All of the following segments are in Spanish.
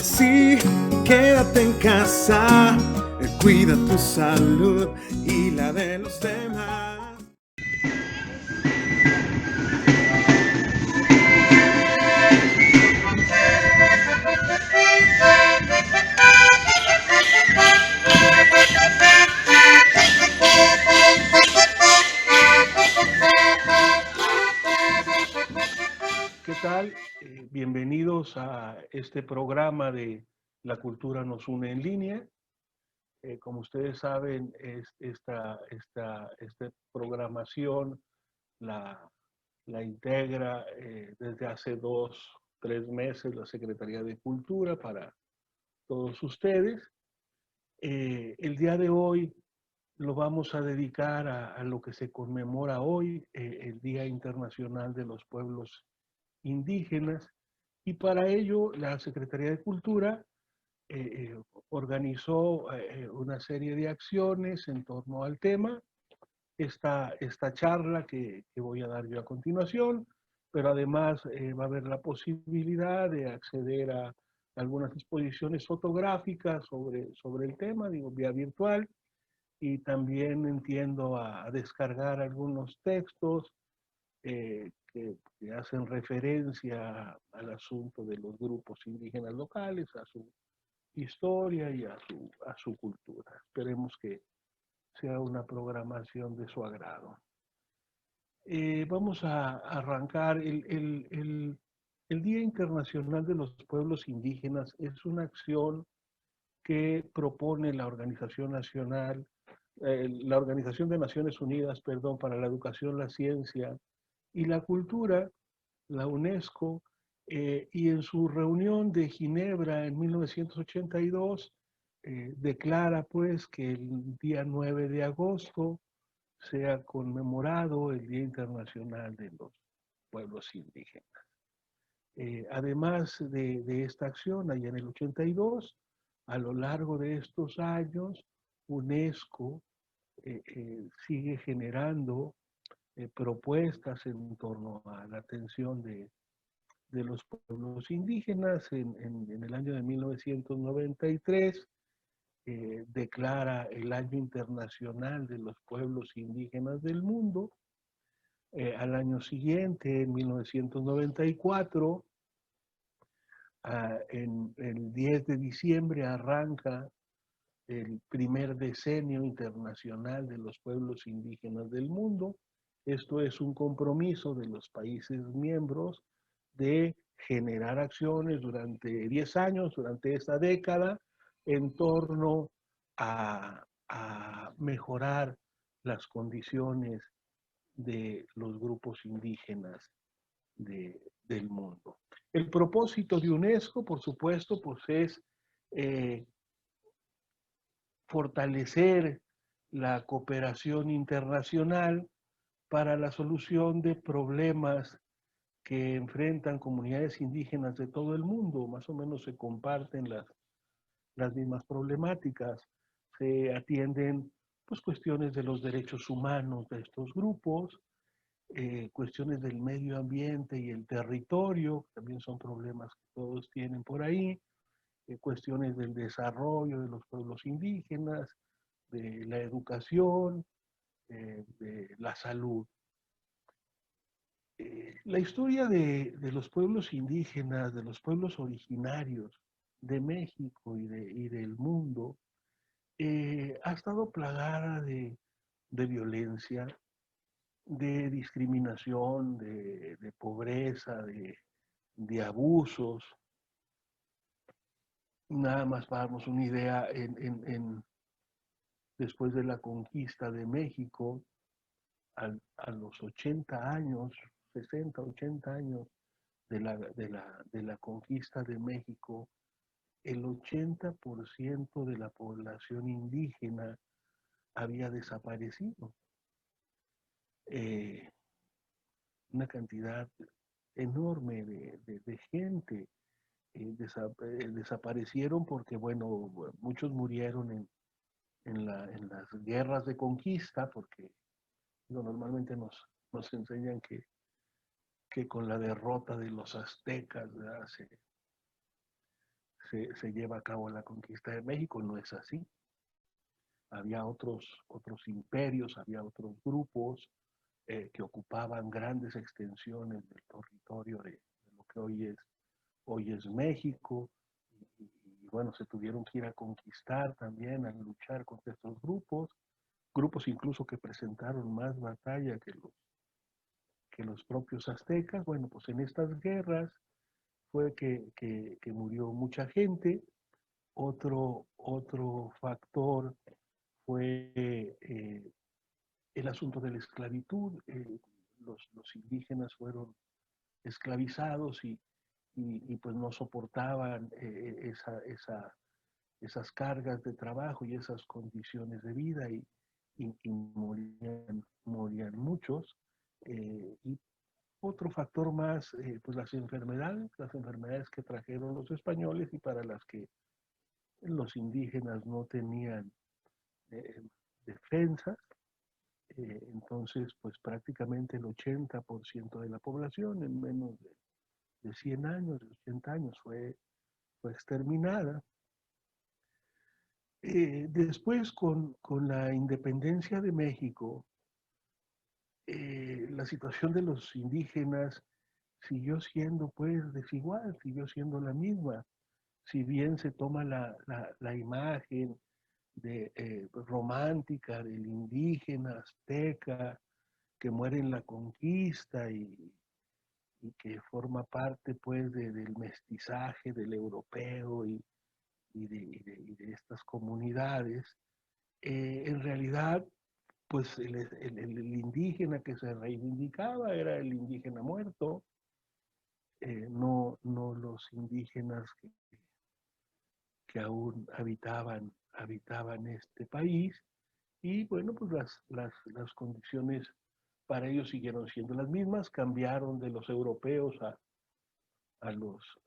Sí, quédate en casa, cuida tu salud y la de los demás. ¿Qué tal? Bienvenidos a este programa de La Cultura nos une en línea. Como ustedes saben, esta programación la, la integra desde hace 3 meses la Secretaría de Cultura para todos ustedes. El día de hoy lo vamos a dedicar a lo que se conmemora hoy, el Día Internacional de los Pueblos Indígenas, y para ello la Secretaría de Cultura organizó una serie de acciones en torno al tema. Esta charla que voy a dar yo a continuación, pero además va a haber la posibilidad de acceder a algunas exposiciones fotográficas sobre el tema, digo, vía virtual, y también entiendo a descargar algunos textos que hacen referencia al asunto de los grupos indígenas locales, a su historia y a su cultura. Esperemos que sea una programación de su agrado. Vamos a arrancar. El Día Internacional de los Pueblos Indígenas es una acción que propone la Organización de Naciones Unidas, perdón, para la Educación, la Ciencia y la Cultura, la UNESCO, y en su reunión de Ginebra en 1982 declara pues que el día 9 de agosto sea conmemorado el Día Internacional de los Pueblos Indígenas. Además de esta acción, allá en el 82, a lo largo de estos años, UNESCO sigue generando propuestas en torno a la atención de los pueblos indígenas. En el año de 1993 declara el Año Internacional de los Pueblos Indígenas del Mundo. Al año siguiente, en 1994, en el 10 de diciembre, arranca el primer decenio internacional de los pueblos indígenas del mundo. Esto es un compromiso de los países miembros de generar acciones durante 10 años, durante esta década, en torno a mejorar las condiciones de los grupos indígenas del mundo. El propósito de UNESCO, por supuesto, pues es eh, fortalecer la cooperación internacional para la solución de problemas que enfrentan comunidades indígenas de todo el mundo. Más o menos se comparten las mismas problemáticas. Se atienden pues, cuestiones de los derechos humanos de estos grupos, cuestiones del medio ambiente y el territorio, que también son problemas que todos tienen por ahí, cuestiones del desarrollo de los pueblos indígenas, de la educación, de la salud. La historia de los pueblos indígenas, de los pueblos originarios de México y del mundo, ha estado plagada de violencia, de discriminación, de pobreza, de abusos. Nada más para darnos una idea, después de la conquista de México, a los 80 años, 60, 80 años de la conquista de México, el 80% de la población indígena había desaparecido. Eh, una cantidad enorme de gente desaparecieron porque, bueno, muchos murieron en las guerras de conquista, porque normalmente nos enseñan que con la derrota de los aztecas, ¿verdad? se lleva a cabo la conquista de México. No es así. Había otros imperios, había otros grupos que ocupaban grandes extensiones del territorio de lo que hoy es México. Y bueno, se tuvieron que ir a conquistar también, a luchar contra estos grupos incluso que presentaron más batalla que los propios aztecas. Bueno, pues en estas guerras fue que murió mucha gente. Otro factor fue el asunto de la esclavitud. Los indígenas fueron esclavizados y pues no soportaban esas cargas de trabajo y esas condiciones de vida y morían muchos. Y otro factor más, pues las enfermedades que trajeron los españoles y para las que los indígenas no tenían eh, defensas. Entonces, pues prácticamente el 80% de la población en menos de 100 años, de 80 años, fue exterminada. Después, con la independencia de México, la situación de los indígenas siguió siendo pues desigual, siguió siendo la misma. Si bien se toma la imagen romántica del indígena azteca que muere en la conquista y que forma parte pues del mestizaje del europeo y de estas comunidades, en realidad pues el indígena que se reivindicaba era el indígena muerto, no los indígenas que aún habitaban este país. Y bueno, pues las condiciones para ellos siguieron siendo las mismas, cambiaron de los europeos a los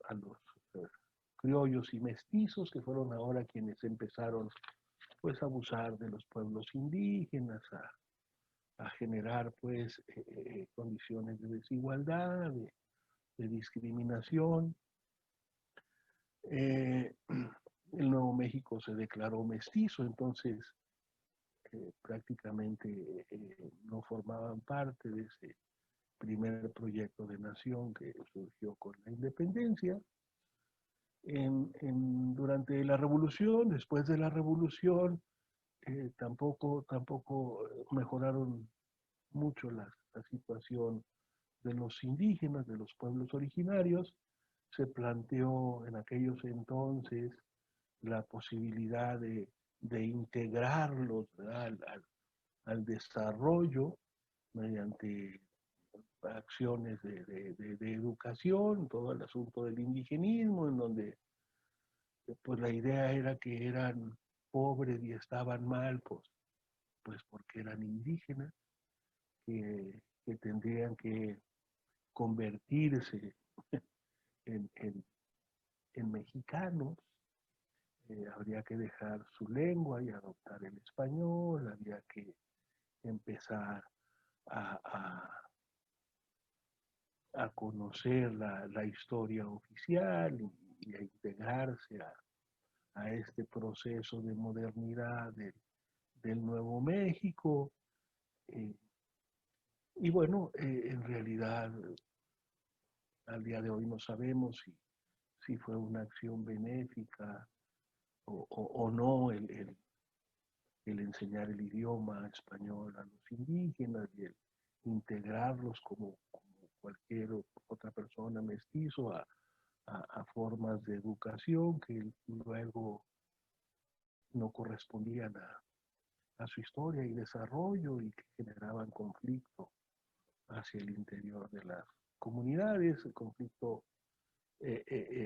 criollos y mestizos, que fueron ahora quienes empezaron pues a abusar de los pueblos indígenas, a generar pues condiciones de desigualdad, de discriminación. El Nuevo México se declaró mestizo, entonces prácticamente no formaban parte de ese primer proyecto de nación que surgió con la independencia. Durante la revolución, después de la revolución, tampoco mejoraron mucho la situación de los indígenas, de los pueblos originarios. Se planteó en aquellos entonces la posibilidad de integrarlos al desarrollo mediante acciones de educación, todo el asunto del indigenismo, en donde pues la idea era que eran pobres y estaban mal, pues porque eran indígenas, que tendrían que convertirse en, en, en mexicanos, habría que dejar su lengua y adoptar el español, habría que empezar a, a conocer la historia oficial y a integrarse a este proceso de modernidad del Nuevo México. Eh, y bueno, en realidad al día de hoy no sabemos si fue una acción benéfica o no el enseñar el idioma español a los indígenas y el integrarlos como cualquier otra persona mestizo a formas de educación que luego no correspondían a su historia y desarrollo y que generaban conflicto hacia el interior de las comunidades, el conflicto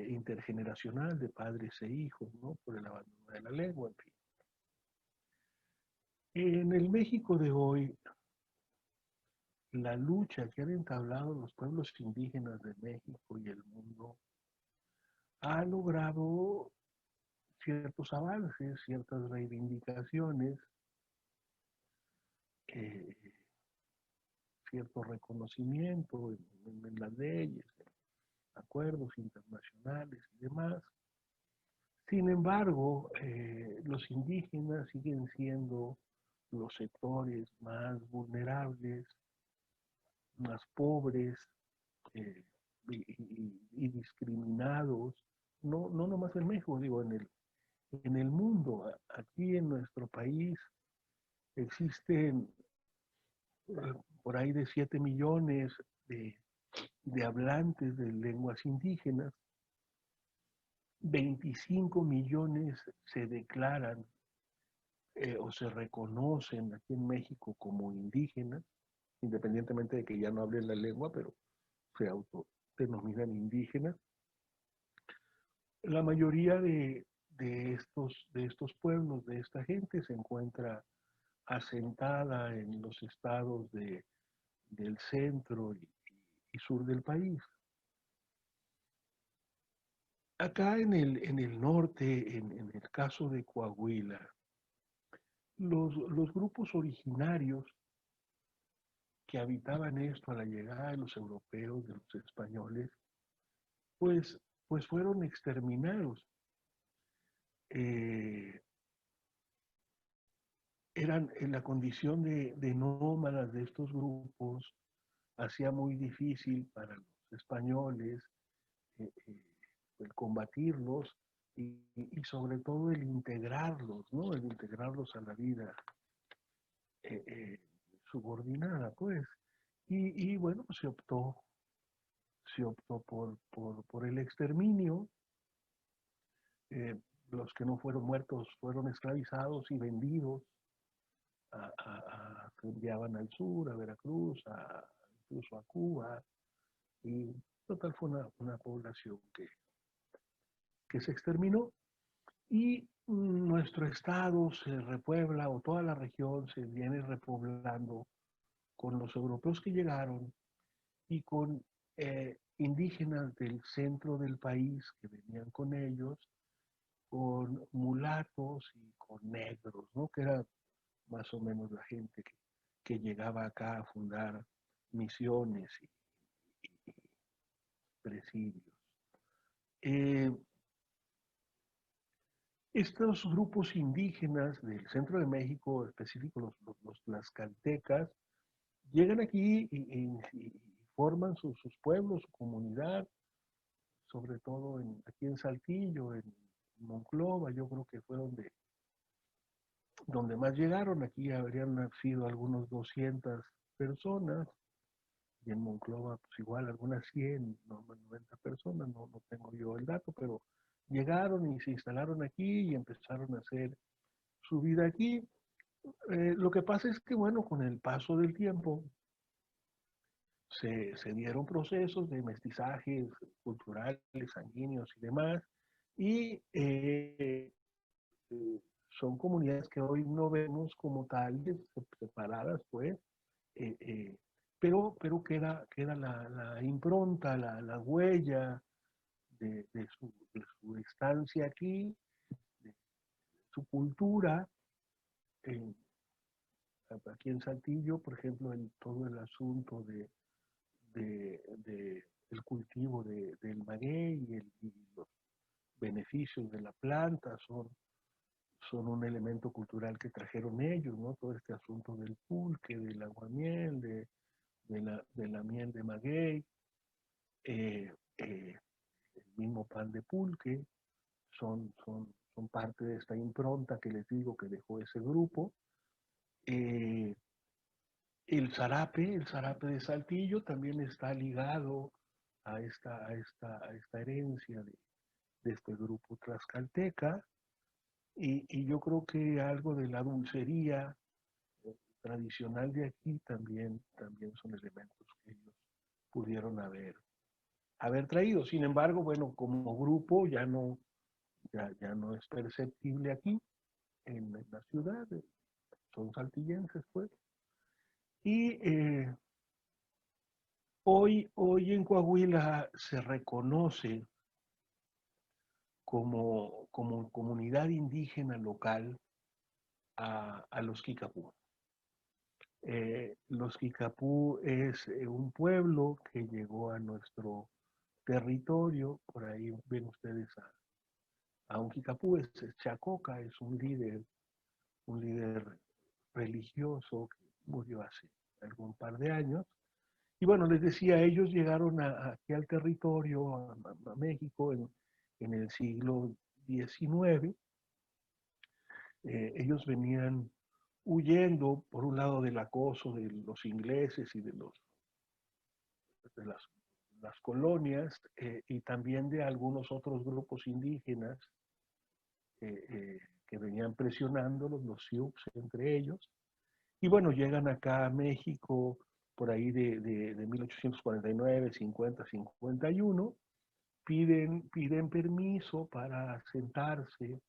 intergeneracional de padres e hijos, ¿no? Por el abandono de la lengua, en fin. En el México de hoy, la lucha que han entablado los pueblos indígenas de México y el mundo ha logrado ciertos avances, ciertas reivindicaciones, eh, cierto reconocimiento en las leyes, en acuerdos internacionales y demás. Sin embargo, los indígenas siguen siendo los sectores más vulnerables, más pobres eh, y discriminados, no nomás en México, digo, en el mundo. Aquí en nuestro país existen por ahí de 7 millones de, de hablantes de lenguas indígenas, 25 millones se declaran o se reconocen aquí en México como indígenas, independientemente de que ya no hablen la lengua, pero se autodenominan indígenas. La mayoría de estos pueblos, de esta gente, se encuentra asentada en los estados del centro y sur del país. Acá en el norte, en el caso de Coahuila, los grupos originarios que habitaban esto a la llegada de los europeos, de los españoles, pues, pues fueron exterminados. Eh, eran en la condición de nómadas de estos grupos, hacía muy difícil para los españoles eh, eh, el combatirlos y sobre todo el integrarlos, ¿no? El integrarlos a la vida eh, eh, subordinada, pues. Y bueno, se optó por el exterminio. Eh, los que no fueron muertos fueron esclavizados y vendidos, se enviaban al sur, a Veracruz, incluso a Cuba, y total fue una población que se exterminó. Y nuestro estado se repuebla, o toda la región se viene repoblando con los europeos que llegaron y con indígenas del centro del país que venían con ellos, con mulatos y con negros, ¿no? Que era más o menos la gente que llegaba acá a fundar misiones y presidios. Eh, Estos grupos indígenas del centro de México, específicos los tlaxcaltecas, llegan aquí y forman sus pueblos, su comunidad, sobre todo aquí en Saltillo, en Monclova, yo creo que fue donde más llegaron. Aquí habrían nacido algunos 200 personas, y en Monclova pues igual algunas 100, 90 personas, no tengo yo el dato, pero llegaron y se instalaron aquí y empezaron a hacer su vida aquí. Lo que pasa es que, bueno, con el paso del tiempo se dieron procesos de mestizajes culturales, sanguíneos y demás, y son comunidades que hoy no vemos como tales, separadas, pues, eh, eh, pero queda la impronta, la huella de su estancia aquí, de su cultura. eh, Aquí en Saltillo, por ejemplo, en todo el asunto el cultivo del maguey y los beneficios de la planta son un elemento cultural que trajeron ellos, ¿no? Todo este asunto del pulque, del aguamiel, de la miel de maguey, eh, eh, el mismo pan de pulque, son parte de esta impronta que les digo que dejó ese grupo. Eh, el zarape de Saltillo también está ligado a esta herencia de este grupo tlaxcalteca, y yo creo que algo de la dulcería tradicional de aquí también son elementos que ellos pudieron haber traído. Sin embargo, bueno, como grupo ya no es perceptible aquí en la ciudad, son saltillenses, pues. Y hoy en Coahuila se reconoce como comunidad indígena local a los Kikapú. Los Kikapú es un pueblo que llegó a nuestro territorio, por ahí ven ustedes a un Kikapú, es Chacoca, es un líder religioso que murió hace algún par de años. Y bueno, les decía, ellos llegaron aquí al territorio, a México, en el siglo XIX. Ellos venían huyendo, por un lado, del acoso de los ingleses y de las colonias, y también de algunos otros grupos indígenas que venían presionándolos, los Sioux entre ellos. Y bueno, llegan acá a México por ahí de 1849, 50, 51, piden permiso para asentarse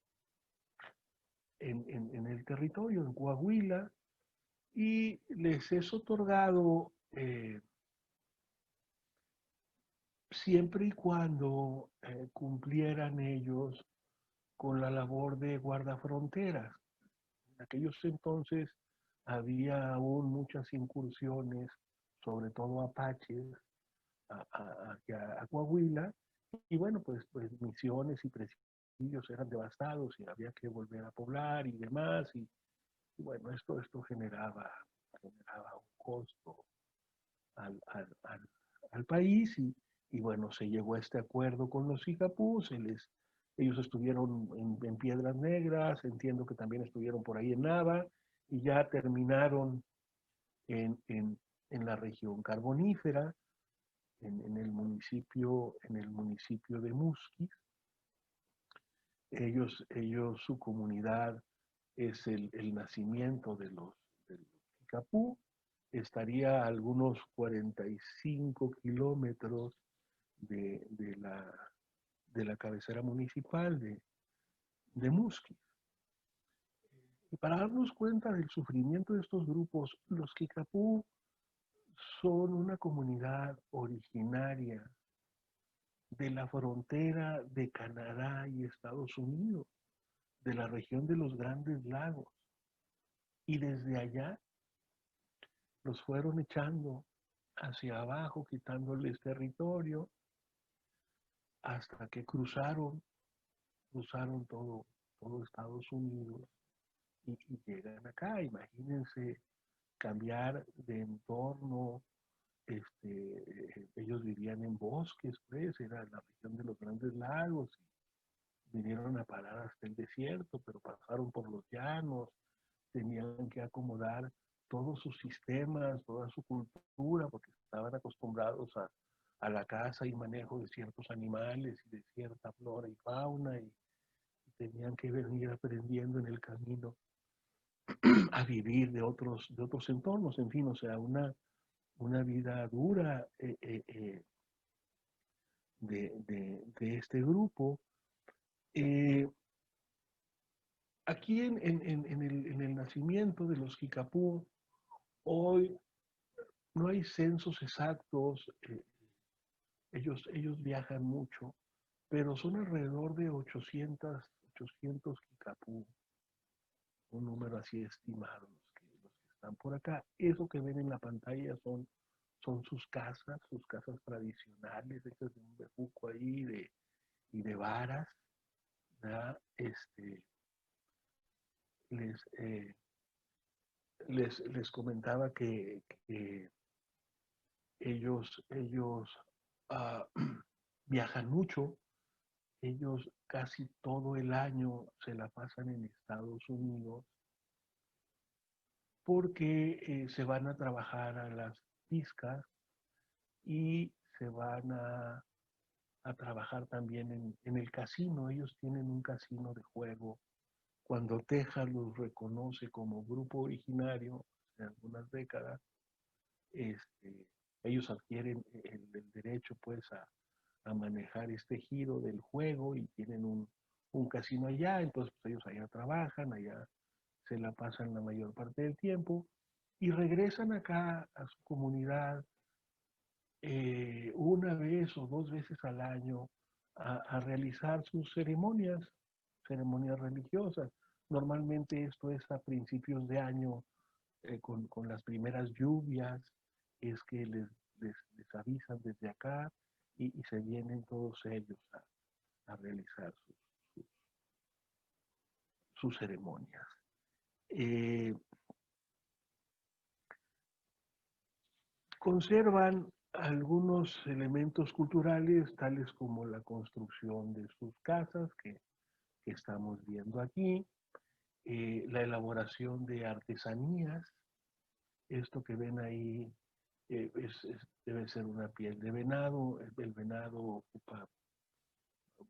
en el territorio, en Coahuila, y les es otorgado siempre y cuando cumplieran ellos con la labor de guardafronteras. En aquellos entonces había aún muchas incursiones, sobre todo apaches, hacia Coahuila, y bueno, pues Misiones y Presidios eran devastados y había que volver a poblar y demás, y bueno, esto generaba un costo al país, y bueno, se llegó a este acuerdo con los Icapús. Ellos estuvieron en Piedras Negras, entiendo que también estuvieron por ahí en Nava, y ya terminaron en la región carbonífera, en el municipio de Musquis. Su comunidad es el nacimiento de los Icapú. Estaría a algunos 45 kilómetros de la cabecera municipal de Musquis. Y para darnos cuenta del sufrimiento de estos grupos, los Kikapú son una comunidad originaria de la frontera de Canadá y Estados Unidos, de la región de los Grandes Lagos. Y desde allá los fueron echando hacia abajo, quitándoles territorio, hasta que cruzaron todo Estados Unidos y llegan acá. Imagínense cambiar de entorno. Ellos vivían en bosques, pues, era la región de los Grandes Lagos, y vinieron a parar hasta el desierto, pero pasaron por los llanos, tenían que acomodar todos sus sistemas, toda su cultura, porque estaban acostumbrados a la caza y manejo de ciertos animales y de cierta flora y fauna, y tenían que venir aprendiendo en el camino a vivir de otros entornos, en fin, o sea, una vida dura de este grupo. Eh, Aquí en el nacimiento de los Kikapú, hoy no hay censos exactos, ellos viajan mucho, pero son alrededor de 800 Kikapú, un número así estimado, los que están por acá. Eso que ven en la pantalla son sus casas tradicionales, hechas de un bejuco ahí y de varas, ¿verdad? Les, eh, les comentaba que ellos uh, viajan mucho. Ellos casi todo el año se la pasan en Estados Unidos porque se van a trabajar a las piscas y se van a trabajar también en el casino. Ellos tienen un casino de juego. Cuando Texas los reconoce como grupo originario en algunas décadas, ellos adquieren el derecho, pues, a manejar este giro del juego, y tienen un casino allá. Entonces pues, ellos allá trabajan, allá se la pasan la mayor parte del tiempo, y regresan acá a su comunidad una vez o dos veces al año a realizar sus ceremonias religiosas. Normalmente esto es a principios de año, con las primeras lluvias, es que les avisan desde acá, y se vienen todos ellos a realizar sus ceremonias. Eh, Conservan algunos elementos culturales, tales como la construcción de sus casas, que estamos viendo aquí, la elaboración de artesanías. Esto que ven ahí debe ser una piel de venado. El venado ocupa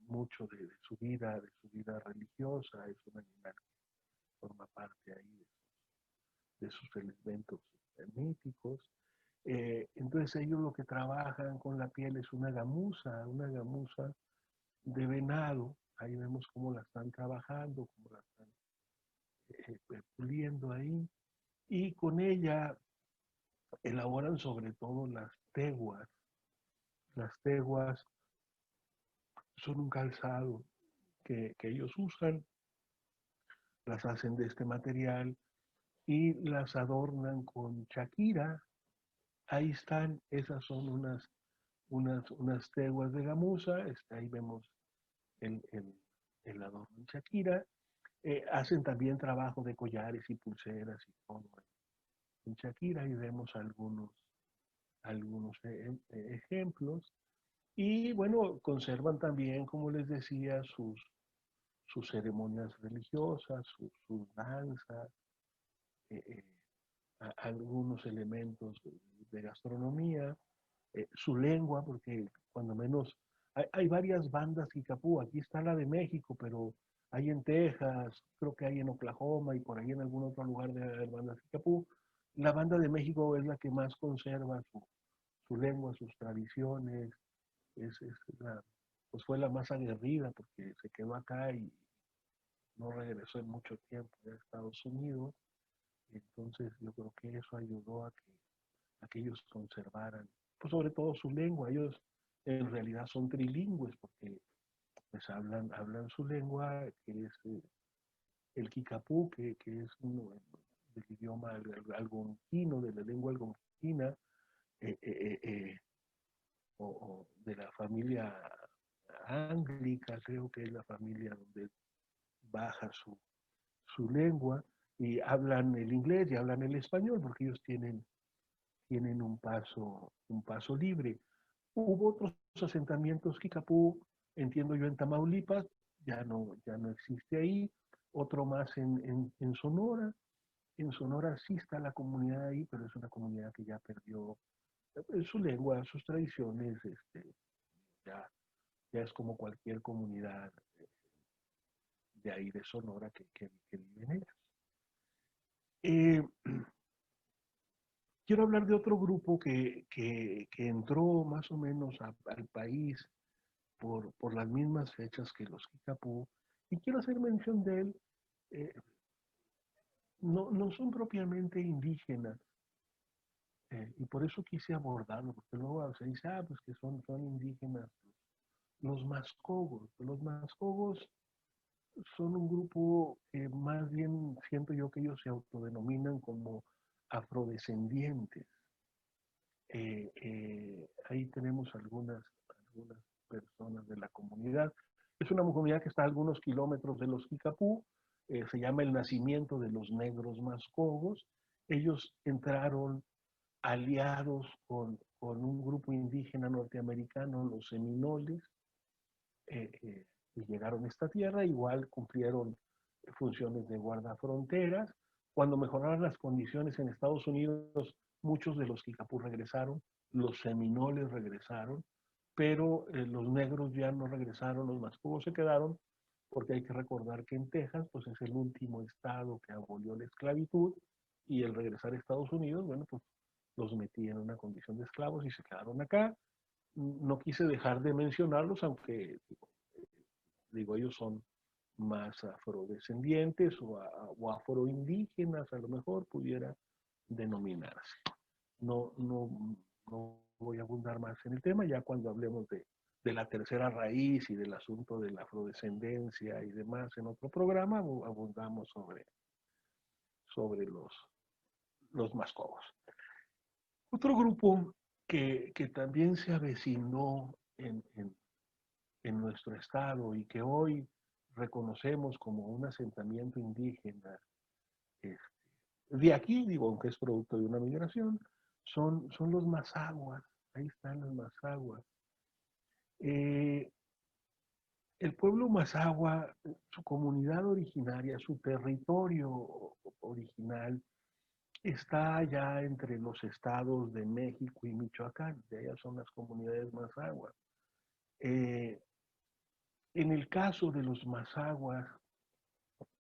mucho de su vida religiosa, es un animal que forma parte ahí de sus elementos míticos. Entonces ellos lo que trabajan con la piel es una gamuza de venado. Ahí vemos cómo la están trabajando, cómo la están puliendo ahí. Y con ella elaboran sobre todo las teguas. Las teguas son un calzado que ellos usan, las hacen de este material y las adornan con shakira. Ahí están, esas son unas teguas de gamuza. Ahí vemos el, el, el adorno en shakira. Hacen también trabajo de collares y pulseras y todo en shakira. Ahí vemos algunos ejemplos. Y bueno, conservan también, como les decía, sus ceremonias religiosas, sus danzas, eh, eh, algunos elementos de gastronomía, su lengua, porque cuando menos hay varias bandas Kikapú. Aquí está la de México, pero hay en Texas, creo que hay en Oklahoma y por ahí en algún otro lugar de haber bandas Kikapú. La banda de México es la que más conserva su lengua, sus tradiciones. Es pues fue la más aguerrida porque se quedó acá y no regresó en mucho tiempo a Estados Unidos. Entonces yo creo que eso ayudó a que ellos conservaran, pues sobre todo su lengua. Ellos en realidad son trilingües porque pues hablan su lengua, que es el Kikapú, que es uno del idioma algonquino, de la lengua algonquina, eh, eh, eh, o de la familia anglica, creo que es la familia donde baja su lengua, y hablan el inglés y hablan el español porque ellos tienen un paso libre. Hubo otros asentamientos Kikapú, entiendo yo, en Tamaulipas, ya no existe ahí. Otro más en Sonora. En Sonora sí está la comunidad ahí, pero es una comunidad que ya perdió su lengua, sus tradiciones. Ya, ya es como cualquier comunidad de ahí de Sonora que viven ellas. Eh, Quiero hablar de otro grupo que entró más o menos al país por las mismas fechas que los Kikapú, y quiero hacer mención de él. eh, no son propiamente indígenas, y por eso quise abordarlo, porque luego se dice, pues que son indígenas los Mascogos. Los Mascogos son un grupo que más bien siento yo que ellos se autodenominan como afrodescendientes. Ahí tenemos algunas personas de la comunidad. Es una comunidad que está a algunos kilómetros de los Kikapú. Se llama el nacimiento de los negros Mascogos. Ellos entraron aliados con un grupo indígena norteamericano, los seminoles, y llegaron a esta tierra. Igual cumplieron funciones de guardafronteras. Cuando mejoraron las condiciones en Estados Unidos, muchos de los Kikapú regresaron, los seminoles regresaron, pero los negros ya no regresaron, los Mascogos se quedaron, porque hay que recordar que en Texas pues es el último estado que abolió la esclavitud, y el regresar a Estados Unidos, bueno, pues los metí en una condición de esclavos y se quedaron acá. No quise dejar de mencionarlos, aunque digo, ellos son más afrodescendientes o afroindígenas, a lo mejor pudiera denominarse. No voy a abundar más en el tema. Ya cuando hablemos de la tercera raíz y del asunto de la afrodescendencia y demás en otro programa, abundamos sobre los Mascogos. Otro grupo que también se avecinó en nuestro estado y que hoy reconocemos como un asentamiento indígena, este, de aquí, digo, aunque es producto de una migración, son los mazahuas. Ahí están los mazahuas. Eh, el pueblo mazahua, su comunidad originaria, su territorio original, está allá entre los estados de México y Michoacán. De allá son las comunidades mazahuas. Eh, en el caso de los mazahuas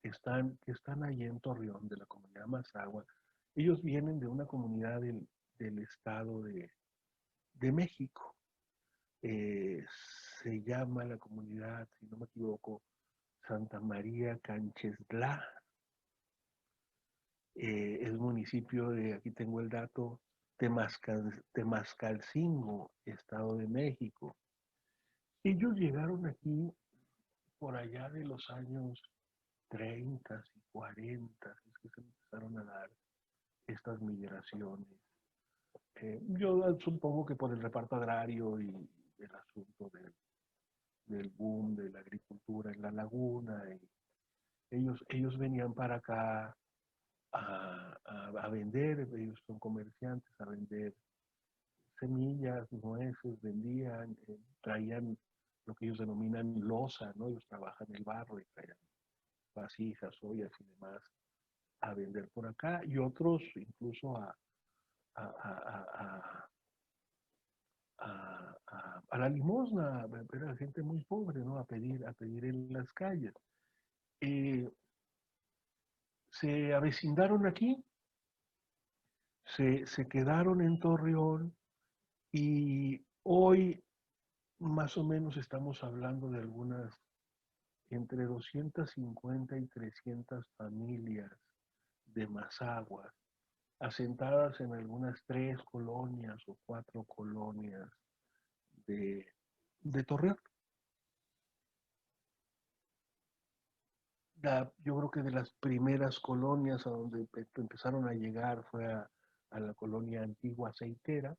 que están allí en Torreón, de la comunidad mazahua, ellos vienen de una comunidad del estado de México. Eh, Se llama la comunidad, si no me equivoco, Santa María Cancheslá. Es municipio de, aquí tengo el dato, Temascalcingo, Estado de México. Ellos llegaron aquí por allá de los años 30 y 40, es que se empezaron a dar estas migraciones. Yo supongo que por el reparto agrario y el asunto del boom de la agricultura en la laguna, y ellos venían para acá a vender, ellos son comerciantes, a vender semillas, nueces, vendían, traían lo que ellos denominan loza, ¿no? Ellos trabajan el barro y traían vasijas, ollas y demás a vender por acá, y otros incluso a, a, a la limosna, era gente muy pobre, ¿no? A pedir en las calles. Eh, Se avecindaron aquí, se quedaron en Torreón, y hoy más o menos estamos hablando de algunas entre 250 y 300 familias de mazahuas, asentadas en algunas 3 colonias o 4 colonias de, de Torreón. Yo creo que de las primeras colonias a donde empezaron a llegar fue a la colonia Antigua Aceitera,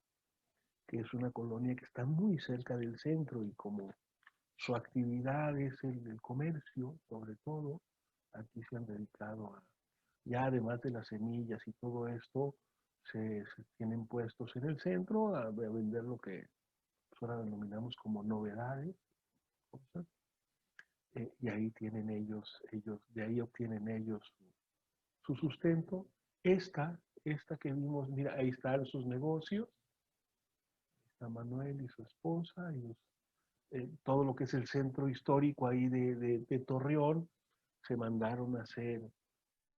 que es una colonia que está muy cerca del centro, y como su actividad es el comercio, sobre todo, aquí se han dedicado a, ya además de las semillas y todo esto, se tienen puestos en el centro a vender lo que ahora denominamos como novedades, cosas, y ahí tienen de ahí obtienen ellos su sustento. Esta que vimos, mira, ahí están sus negocios, está Manuel y su esposa, ellos, todo lo que es el centro histórico ahí de Torreón, se mandaron a hacer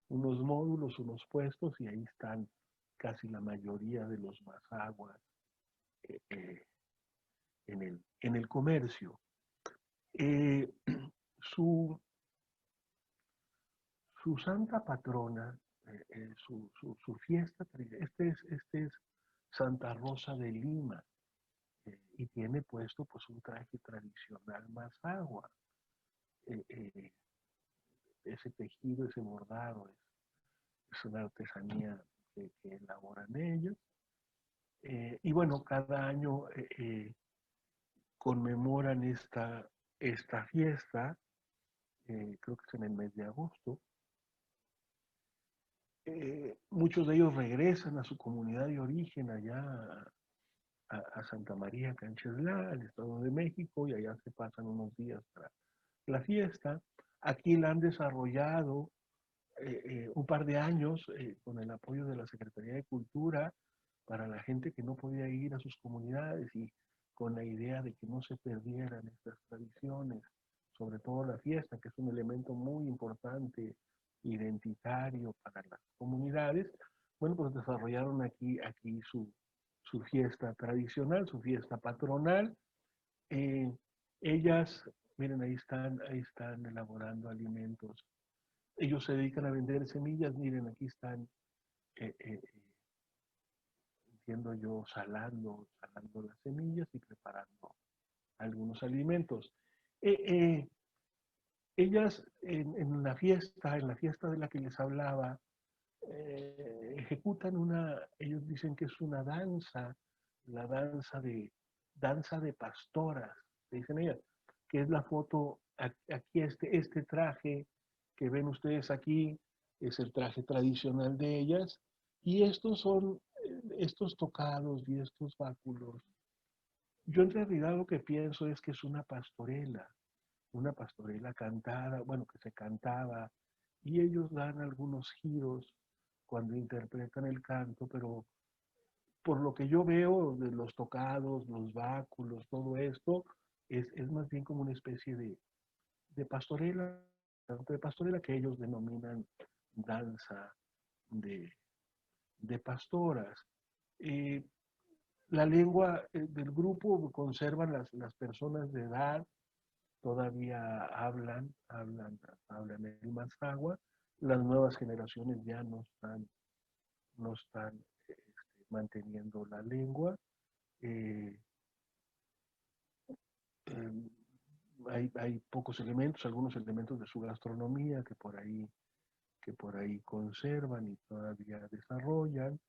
unos módulos, unos puestos, y ahí están casi la mayoría de los mazahuas eh, eh, en el comercio. Eh, su, su santa patrona, su fiesta, este es Santa Rosa de Lima, y tiene puesto pues un traje tradicional mazahua. Eh, eh, Ese tejido, ese bordado, es una artesanía que elaboran ellos. Y bueno, cada año conmemoran esta fiesta, creo que es en el mes de agosto. Muchos de ellos regresan a su comunidad de origen, allá a Santa María Cancheslá, al Estado de México, y allá se pasan unos días para la fiesta. Aquí la han desarrollado un par de años con el apoyo de la Secretaría de Cultura para la gente que no podía ir a sus comunidades, y con la idea de que no se perdieran estas tradiciones, sobre todo la fiesta, que es un elemento muy importante, identitario para las comunidades. Bueno, pues desarrollaron aquí su fiesta tradicional, su fiesta patronal. Eh, Ellas, miren, ahí están elaborando alimentos. Ellos se dedican a vender semillas, miren, aquí están, entiendo yo, salando las semillas y preparando algunos alimentos. Eh, eh, Ellas en la fiesta de la que les hablaba, ejecutan ellos dicen que es una danza, la danza de pastoras, dicen ellas, que es la foto, aquí este traje que ven ustedes aquí, es el traje tradicional de ellas, y estos son estos tocados y estos báculos. Yo en realidad lo que pienso es que es una pastorela cantada, bueno, que se cantaba, y ellos dan algunos giros cuando interpretan el canto, pero por lo que yo veo de los tocados, los báculos, todo esto, es más bien como una especie de pastorela que ellos denominan danza de pastoras. La lengua del grupo conservan las personas de edad, todavía hablan el mazahua. Las nuevas generaciones ya no están manteniendo la lengua. Hay pocos elementos, algunos elementos de su gastronomía que por ahí conservan y todavía desarrollan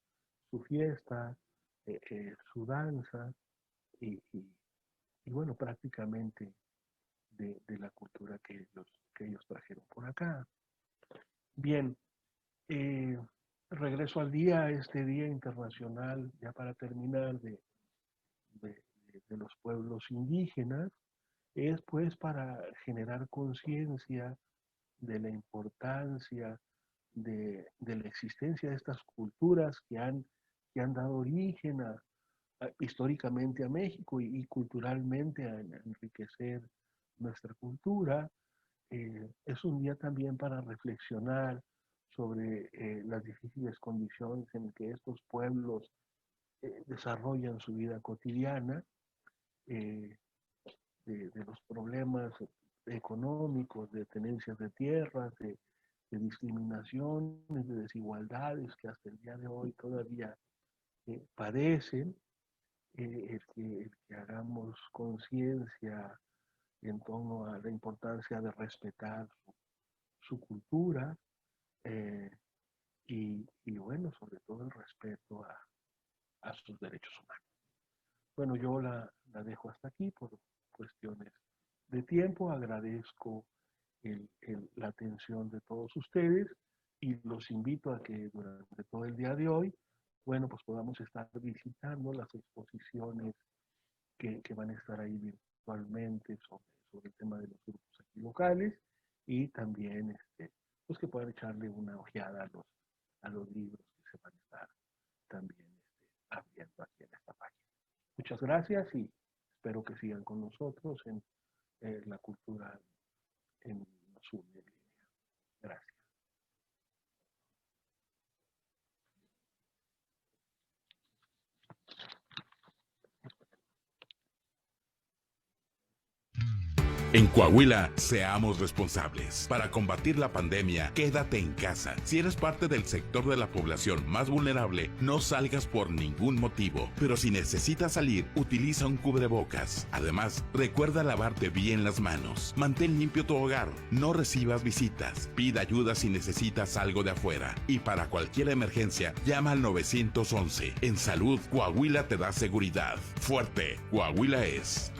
su fiesta, su danza y bueno, prácticamente de la cultura que ellos trajeron por acá. Bien, regreso al este Día Internacional, ya para terminar, de los pueblos indígenas, es pues para generar conciencia de la importancia de la existencia de estas culturas que han dado origen históricamente a México y culturalmente a enriquecer nuestra cultura. Es un día también para reflexionar sobre las difíciles condiciones en que estos pueblos desarrollan su vida cotidiana, de los problemas económicos, de tenencias de tierras, de discriminaciones, de desigualdades que hasta el día de hoy todavía padecen. El que hagamos conciencia en torno a la importancia de respetar su cultura y bueno, sobre todo el respeto a sus derechos humanos. Bueno, yo la dejo hasta aquí por cuestiones de tiempo. Agradezco la atención de todos ustedes y los invito a que durante todo el día de hoy, bueno, pues podamos estar visitando las exposiciones que van a estar ahí virtualmente sobre el tema de los grupos aquí locales y también pues que puedan echarle una ojeada a los libros que se van a estar también abriendo aquí en esta página. Muchas gracias y espero que sigan con nosotros en la cultura en Zoom en línea. Gracias. En Coahuila, seamos responsables. Para combatir la pandemia, quédate en casa. Si eres parte del sector de la población más vulnerable, no salgas por ningún motivo. Pero si necesitas salir, utiliza un cubrebocas. Además, recuerda lavarte bien las manos. Mantén limpio tu hogar. No recibas visitas. Pide ayuda si necesitas algo de afuera. Y para cualquier emergencia, llama al 911. En salud, Coahuila te da seguridad. Fuerte, Coahuila es.